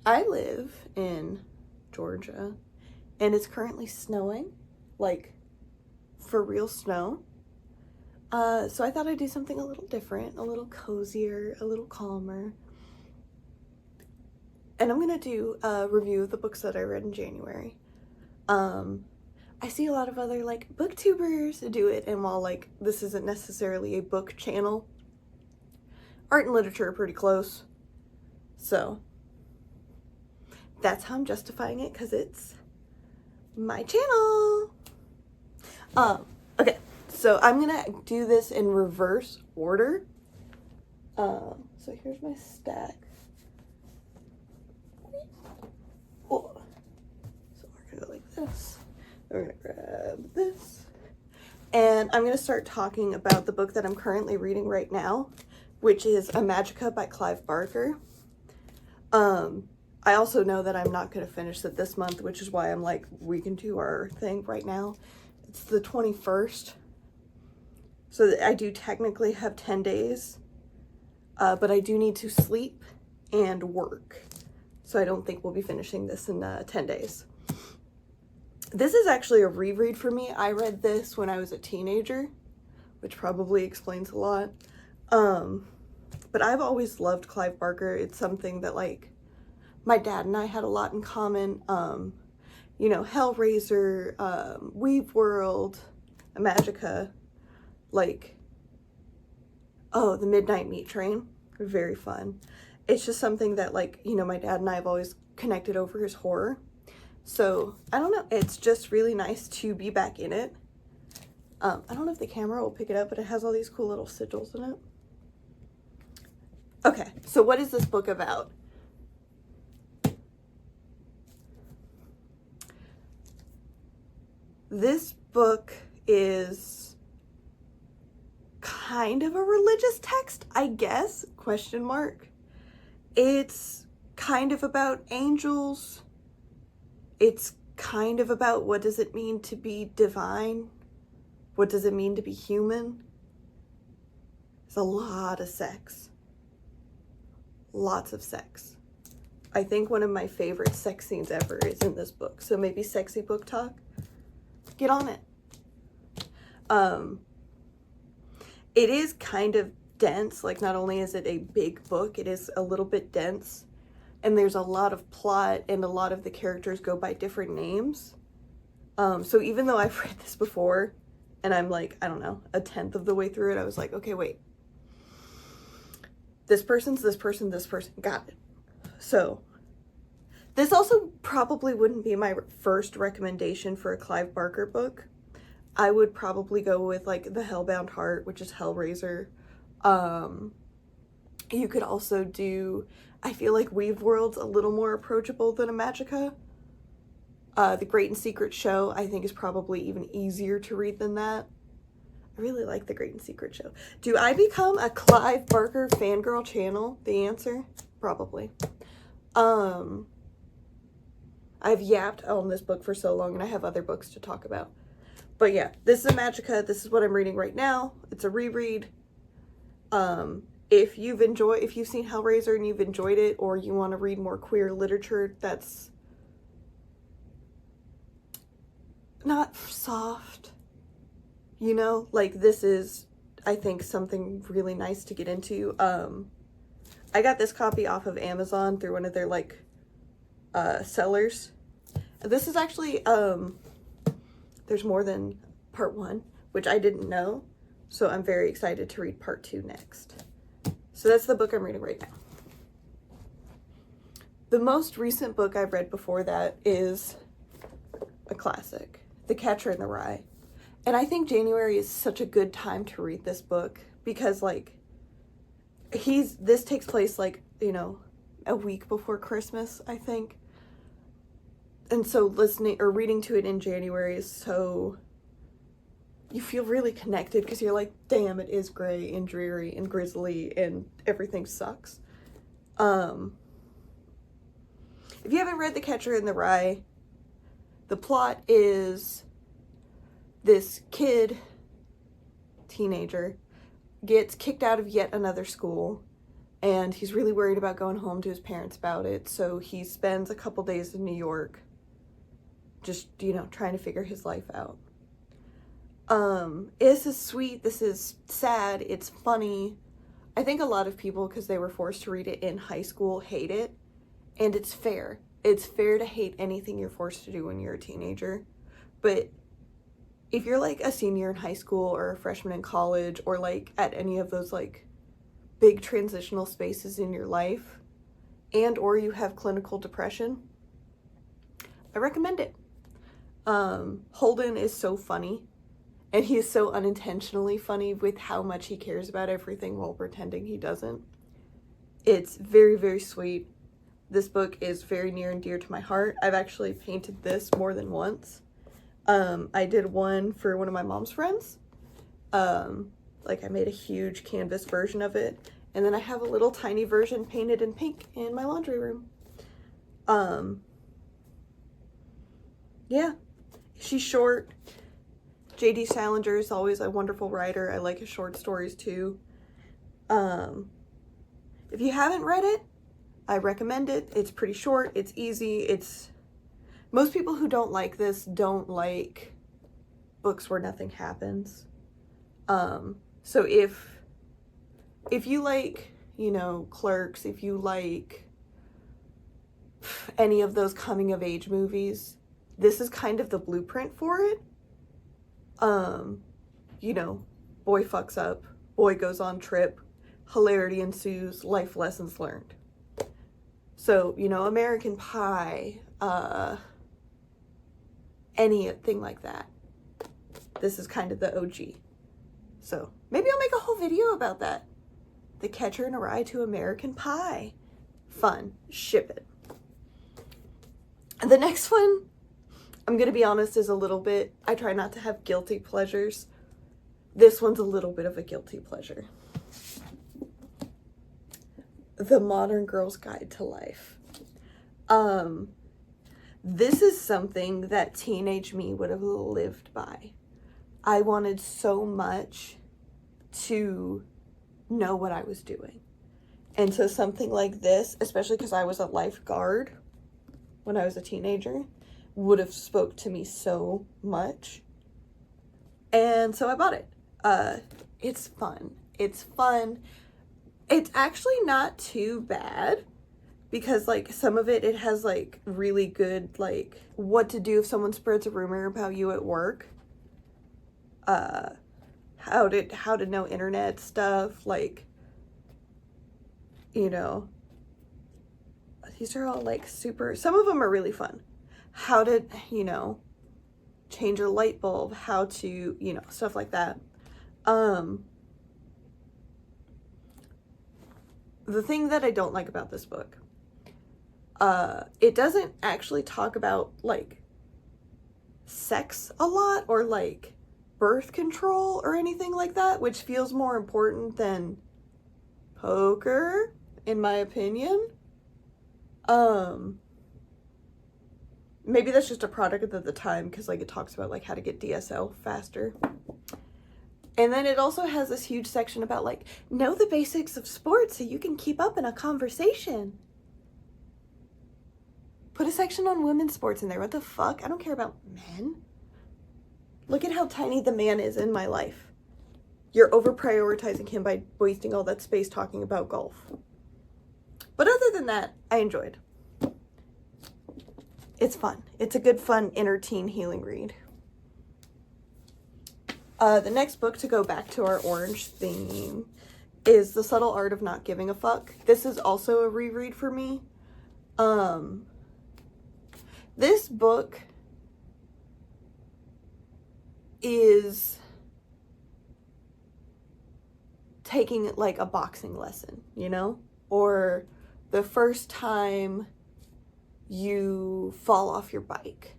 I live in Georgia, and it's currently snowing, like, for real snow. So I thought I'd do something a little different, a little cozier, a little calmer. And I'm gonna do a review of the books that I read in January. I see a lot of other, like, booktubers do it, and while, like, this isn't necessarily a book channel, art and literature are pretty close. So that's how I'm justifying it, because it's my channel. Okay, so I'm gonna do this in reverse order. So here's my stack. Oh. So we're gonna go like this. We're gonna grab this. And I'm gonna start talking about the book that I'm currently reading right now, which is Imajica by Clive Barker. I also know that I'm not gonna finish it this month, which is why I'm like, we can do our thing right now. It's the 21st. So I do technically have 10 days, but I do need to sleep and work. So I don't think we'll be finishing this in 10 days. This is actually a reread for me. I read this when I was a teenager, which probably explains a lot. But I've always loved Clive Barker. It's something that, like, my dad and I had a lot in common. You know, Hellraiser, Weave World, Imajica, like, oh, The Midnight Meat Train, very fun. It's just something that, like, you know, my dad and I have always connected over his horror. So, I don't know, it's just really nice to be back in it. I don't know if the camera will pick it up, but it has all these cool little sigils in it. Okay, so what is this book about? This book is kind of a religious text, I guess, question mark. It's kind of about angels. It's kind of about what does it mean to be divine? What does it mean to be human? There's a lot of sex. Lots of sex. I think one of my favorite sex scenes ever is in this book. So maybe sexy book talk. Get on it. It is kind of dense. Like, not only is it a big book, it is a little bit dense. And there's a lot of plot, and a lot of the characters go by different names. So even though I've read this before, and I'm like, I don't know, a tenth of the way through it, I was like, okay, wait. This person's this person, got it. So, this also probably wouldn't be my first recommendation for a Clive Barker book. I would probably go with, like, The Hellbound Heart, which is Hellraiser. You could also do, I feel like Weave World's a little more approachable than Imajica. The Great and Secret Show, I think, is probably even easier to read than that. I really like The Great and Secret Show. Do I become a Clive Barker fangirl channel? The answer? Probably. I've yapped on this book for so long, and I have other books to talk about. But yeah, this is Imajica. This is what I'm reading right now. It's a reread. If you've seen Hellraiser and you've enjoyed it, or you want to read more queer literature that's not soft, you know, like, this is, I think, something really nice to get into. I got this copy off of Amazon through one of their, like, sellers. This is actually, there's more than part 1, which I didn't know, so I'm very excited to read part 2 next. So that's the book I'm reading right now. The most recent book I've read before that is a classic, The Catcher in the Rye. And I think January is such a good time to read this book because, like, this takes place, like, you know, a week before Christmas, I think. And so reading to it in January is so, you feel really connected because you're like, damn, it is gray and dreary and grisly and everything sucks. If you haven't read The Catcher in the Rye, the plot is this teenager, gets kicked out of yet another school and he's really worried about going home to his parents about it, so he spends a couple days in New York just, you know, trying to figure his life out. This is sweet, this is sad, it's funny. I think a lot of people, because they were forced to read it in high school, hate it, and it's fair. It's fair to hate anything you're forced to do when you're a teenager, but if you're like a senior in high school or a freshman in college or like at any of those like big transitional spaces in your life, and or you have clinical depression, I recommend it. Holden is so funny, and he is so unintentionally funny with how much he cares about everything while pretending he doesn't. It's very, very sweet. This book is very near and dear to my heart. I've actually painted this more than once. I did one for one of my mom's friends. Like I made a huge canvas version of it, and then I have a little tiny version painted in pink in my laundry room. Yeah, she's short. J.D. Salinger is always a wonderful writer. I like his short stories too. If you haven't read it, I recommend it. It's pretty short, it's easy, most people who don't like this don't like books where nothing happens. So if you like, you know, Clerks, if you like any of those coming of age movies, this is kind of the blueprint for it. You know, boy fucks up, boy goes on trip, hilarity ensues, life lessons learned. So, you know, American Pie, anything like that. This is kind of the OG. So maybe I'll make a whole video about that. The Catcher in a Rye to American Pie. Fun. Ship it. The next one, I'm going to be honest, is a little bit, I try not to have guilty pleasures. This one's a little bit of a guilty pleasure. The Modern Girl's Guide to Life. This is something that teenage me would have lived by. I wanted so much to know what I was doing. And so something like this, especially because I was a lifeguard when I was a teenager, would have spoke to me so much. And so I bought it. It's fun. It's fun. It's actually not too bad. Because, like, some of it has, like, really good, like, what to do if someone spreads a rumor about you at work. How to know internet stuff, like, you know. These are all, like, super, some of them are really fun. How to, you know, change a light bulb, how to, you know, stuff like that. The thing that I don't like about this book, it doesn't actually talk about, like, sex a lot or, like, birth control or anything like that, which feels more important than poker, in my opinion. Maybe that's just a product of the time, because, like, it talks about, like, how to get DSL faster. And then it also has this huge section about, like, know the basics of sports so you can keep up in a conversation. Put a section on women's sports in there. What the fuck? I don't care about men. Look at how tiny the man is in my life. You're over-prioritizing him by wasting all that space talking about golf. But other than that, I enjoyed. It's fun. It's a good, fun, inner teen healing read. The next book, to go back to our orange theme, is The Subtle Art of Not Giving a Fuck. This is also a reread for me. This book is taking it like a boxing lesson, you know? Or the first time you fall off your bike.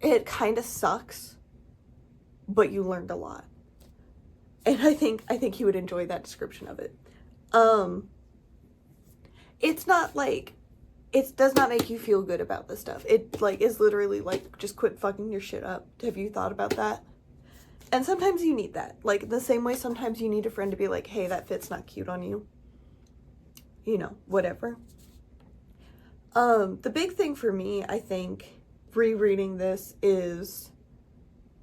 It kind of sucks, but you learned a lot. And I think you would enjoy that description of it. It's not like, it does not make you feel good about this stuff. It, like, is literally like, just quit fucking your shit up. Have you thought about that? And sometimes you need that. Like, the same way sometimes you need a friend to be like, hey, that fit's not cute on you. You know, whatever. The big thing for me, I think, rereading this is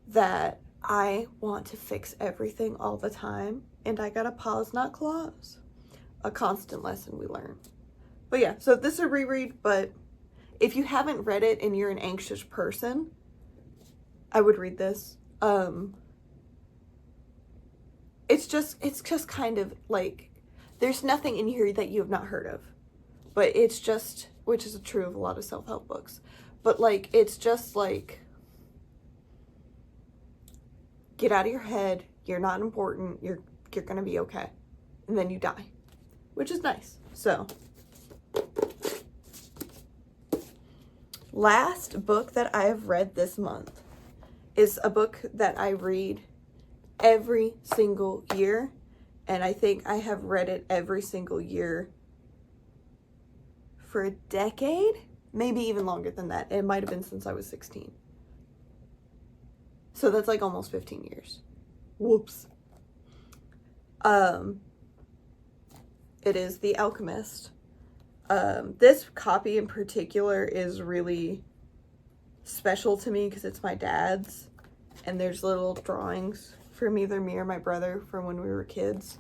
that I want to fix everything all the time, and I gotta pause, not clause. A constant lesson we learn. But yeah, so this is a reread, but if you haven't read it and you're an anxious person, I would read this. It's just kind of like, there's nothing in here that you have not heard of. But it's just, which is true of a lot of self-help books, but like, it's just like, get out of your head, you're not important, you're gonna be okay. And then you die, which is nice. So, last book that I have read this month is a book that I read every single year, and I think I have read it every single year for a decade, maybe even longer than that. It might have been since I was 16. So that's like almost 15 years. Whoops. It is The Alchemist. This copy in particular is really special to me because it's my dad's, and there's little drawings from either me or my brother from when we were kids.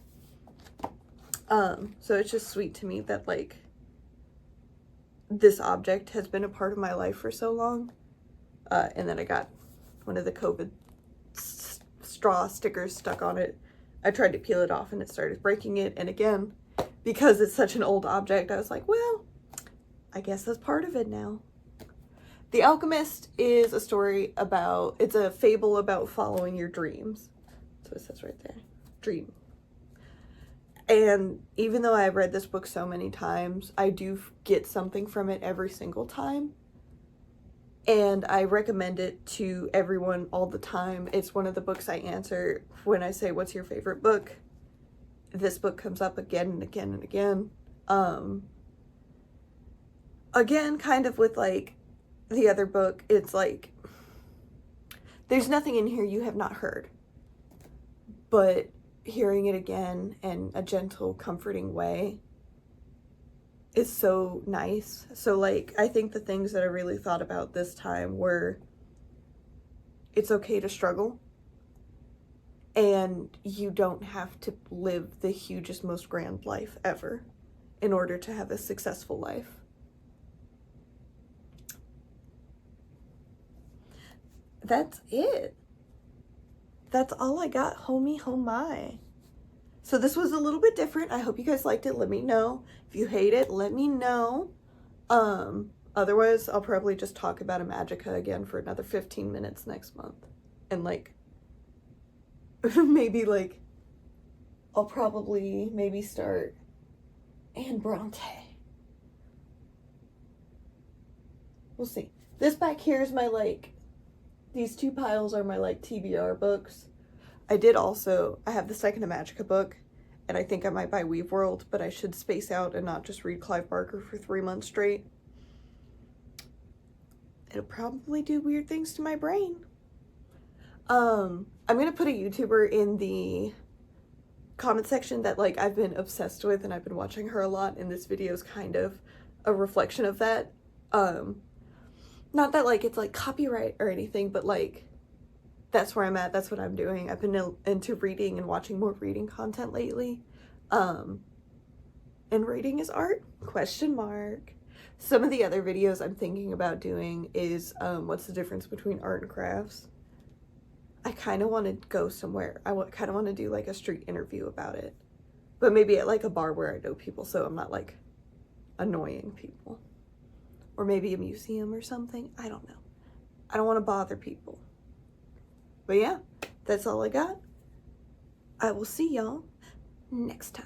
So it's just sweet to me that like this object has been a part of my life for so long. And then I got one of the COVID straw stickers stuck on it. I tried to peel it off and it started breaking it. And again, because it's such an old object, I was like, well, I guess that's part of it now. The Alchemist is a story about, it's a fable about following your dreams. That's what it says right there. Dream. And even though I've read this book so many times, I do get something from it every single time. And I recommend it to everyone all the time. It's one of the books I answer when I say, what's your favorite book? This book comes up again and again and again. Again, kind of with like the other book, it's like, there's nothing in here you have not heard. But hearing it again in a gentle, comforting way is so nice. So like, I think the things that I really thought about this time were, it's okay to struggle, and you don't have to live the hugest, most grand life ever in order to have a successful life. That's it. That's all I got, homie, oh my. So this was a little bit different. I hope you guys liked it. Let me know. If you hate it, let me know. Otherwise, I'll probably just talk about Imajica again for another 15 minutes next month. And like, maybe like, I'll probably maybe start Anne Bronte. We'll see. This back here is my like, these two piles are my like TBR books. I have the second Imajica book, and I think I might buy Weave World, but I should space out and not just read Clive Barker for 3 months straight. It'll probably do weird things to my brain. I'm gonna put a YouTuber in the comment section that like I've been obsessed with, and I've been watching her a lot, and this video is kind of a reflection of that. Not that like it's like copyright or anything, but like that's where I'm at. That's what I'm doing. I've been into reading and watching more reading content lately. And reading is art? Question mark. Some of the other videos I'm thinking about doing is what's the difference between art and crafts? I kind of want to go somewhere. I kind of want to do like a street interview about it, but maybe at like a bar where I know people, so I'm not like annoying people. Or maybe a museum or something. I don't know. I don't want to bother people. But yeah, that's all I got. I will see y'all next time.